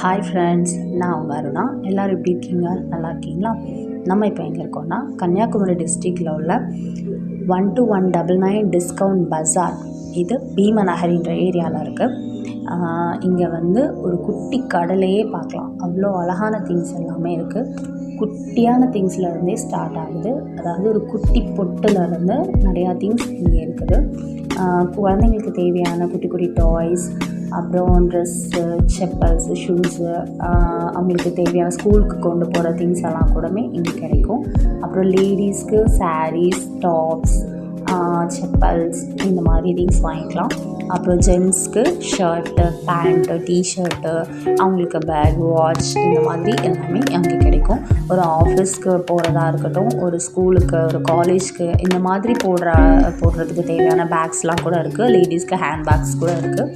Hi friends, நான் உங்கள் அருணா. எல்லோரும் எப்படி இருக்கீங்க? நல்லா இருக்கீங்களா? நம்ம இப்போ எங்கே இருக்கோம்னா கன்னியாகுமரி டிஸ்ட்ரிக்டில் உள்ள 12199 டிஸ்கவுண்ட் பஸார். இது பீமநகரின்ற ஏரியாவில் இருக்குது. இங்கே வந்து ஒரு குட்டி கடலையே பார்க்கலாம். அவ்வளோ அழகான திங்ஸ் எல்லாமே இருக்குது. குட்டியான திங்ஸ்லேருந்தே ஸ்டார்ட் ஆகுது. அதாவது ஒரு குட்டி பொட்டுலேருந்து நிறையா திங்ஸ் இங்கே இருக்குது. குழந்தைங்களுக்கு தேவையான குட்டி குட்டி டாய்ஸ், அப்புறம் ட்ரெஸ்ஸு, செப்பல்ஸு, ஷூஸு, அவங்களுக்கு தேவையான ஸ்கூலுக்கு கொண்டு போகிற திங்ஸ் எல்லாம் கூடமே இங்கே கிடைக்கும். அப்புறம் லேடிஸ்க்கு சாரீஸ், டாப்ஸ், செப்பல்ஸ் இந்த மாதிரி திங்ஸ் வாங்கிக்கலாம். அப்புறம் ஜென்ஸ்க்கு ஷர்ட்டு, பேண்ட்டு, டிஷர்ட்டு, அவங்களுக்கு பேக், வாட்ச் இந்த மாதிரி எல்லாமே அங்கே கிடைக்கும். ஒரு ஆஃபீஸ்க்கு போகிறதா இருக்கட்டும், ஒரு ஸ்கூலுக்கு, ஒரு காலேஜ்க்கு இந்த மாதிரி போடுறதுக்கு தேவையான பேக்ஸ்லாம் கூட இருக்குது. லேடிஸ்க்கு ஹேண்ட் பேக்ஸ் கூட இருக்குது.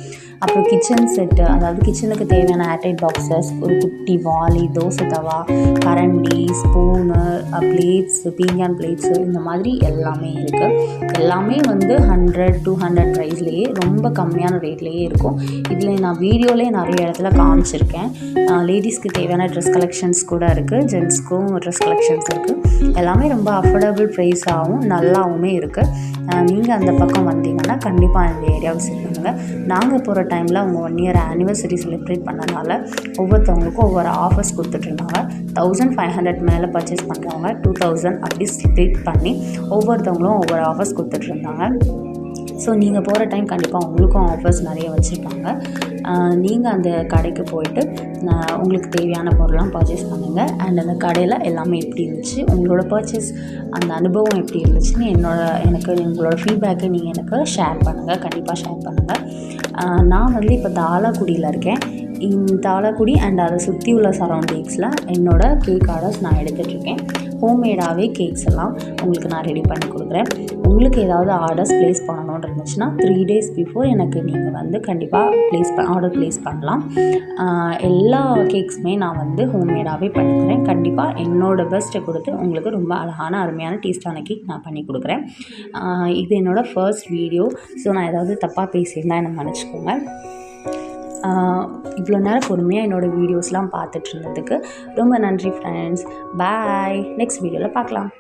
அப்புறம் கிச்சன் செட்டு, அதாவது கிச்சனுக்கு தேவையான ஏர்டைட் பாக்ஸஸ், ஒரு குட்டி வாளி, தோசை தவா, கரண்டி, ஸ்பூனு, பிளேட்ஸு, பீங்கான் பிளேட்ஸு இந்த மாதிரி எல்லாமே இருக்குது. எல்லாமே வந்து 100-200 ப்ரைஸ்லேயே ரொம்ப கம்மியான ரேட்லேயே இருக்கும். இதில் நான் வீடியோலேயே நிறைய இடத்துல காமிச்சிருக்கேன். லேடிஸ்க்கு தேவையான ட்ரெஸ் கலெக்ஷன்ஸ் கூட இருக்குது, ஜென்ஸ்க்கும் ட்ரெஸ் கலெக்ஷன்ஸ் இருக்குது. எல்லாமே ரொம்ப அஃபோர்டபுள் ப்ரைஸாகவும் நல்லாவுமே இருக்குது. நீங்கள் அந்த பக்கம் வந்தீங்கன்னா கண்டிப்பாக இந்த ஏரியாவை விசிட் பண்ணுங்கள். நாங்கள் போகிற டைமில் அவங்க 1 year ஆனிவர்சரி செலிப்ரேட் பண்ணனால ஒவ்வொருத்தவங்களுக்கும் ஒவ்வொரு ஆஃபர்ஸ் கொடுத்துட்ருந்தாங்க. 1500 மேலே பர்ச்சேஸ் பண்ணுறவங்க 2000 அப்படி ஸ்ப்ளிட் பண்ணி ஒவ்வொருத்தவங்களும் ஒவ்வொரு ஆஃபர்ஸ் கொடுத்துட்ருந்தாங்க. ஸோ நீங்கள் போகிற டைம் கண்டிப்பாக உங்களுக்கும் ஆஃபர்ஸ் நிறைய வச்சுருப்பாங்க. நீங்கள் அந்த கடைக்கு போயிட்டு உங்களுக்கு தேவையான பொருள்லாம் பர்ச்சேஸ் பண்ணுங்கள். அண்ட் அந்த கடையில் எல்லாமே எப்படி இருந்துச்சு, உங்களோட பர்ச்சேஸ் அந்த அனுபவம் எப்படி இருந்துச்சுன்னு எனக்கு உங்களோட ஃபீட்பேக்கை நீங்கள் எனக்கு ஷேர் பண்ணுங்கள். கண்டிப்பாக ஷேர் பண்ணுங்கள். நான் வந்து இப்போ தாலாக்குடியில் இருக்கேன். தாலாக்குடி அண்ட் அதை சுற்றி உள்ள சரௌண்டிங்ஸில் என்னோடய கேக் ஆர்டர்ஸ் நான் எடுத்துகிட்ருக்கேன். ஹோம்மேடாகவே கேக்ஸ் எல்லாம் உங்களுக்கு நான் ரெடி பண்ணி கொடுக்குறேன். உங்களுக்கு ஏதாவது ஆர்டர்ஸ் ப்ளேஸ் பண்ணணுன்னு இருந்துச்சுன்னா 3 days பிஃபோர் எனக்கு நீங்கள் வந்து கண்டிப்பாக ஆர்டர் ப்ளேஸ் பண்ணலாம். எல்லா கேக்ஸுமே நான் வந்து ஹோம்மேடாகவே பண்ணிக்கிறேன். கண்டிப்பாக என்னோடய பெஸ்ட்டை கொடுத்து உங்களுக்கு ரொம்ப அழகான அருமையான டேஸ்டான கேக் நான் பண்ணி கொடுக்குறேன். இது என்னோடய ஃபர்ஸ்ட் வீடியோ. ஸோ நான் ஏதாவது தப்பாக பேசியிருந்தால் என்னை மன்னிச்சுக்கோங்க. இவ்வளோ நேரம் பொறுமையாக என்னோடய வீடியோஸ்லாம் பார்த்துட்டு இருந்ததுக்கு ரொம்ப நன்றி ஃப்ரெண்ட்ஸ். பாய். நெக்ஸ்ட் வீடியோவில் பார்க்கலாம்.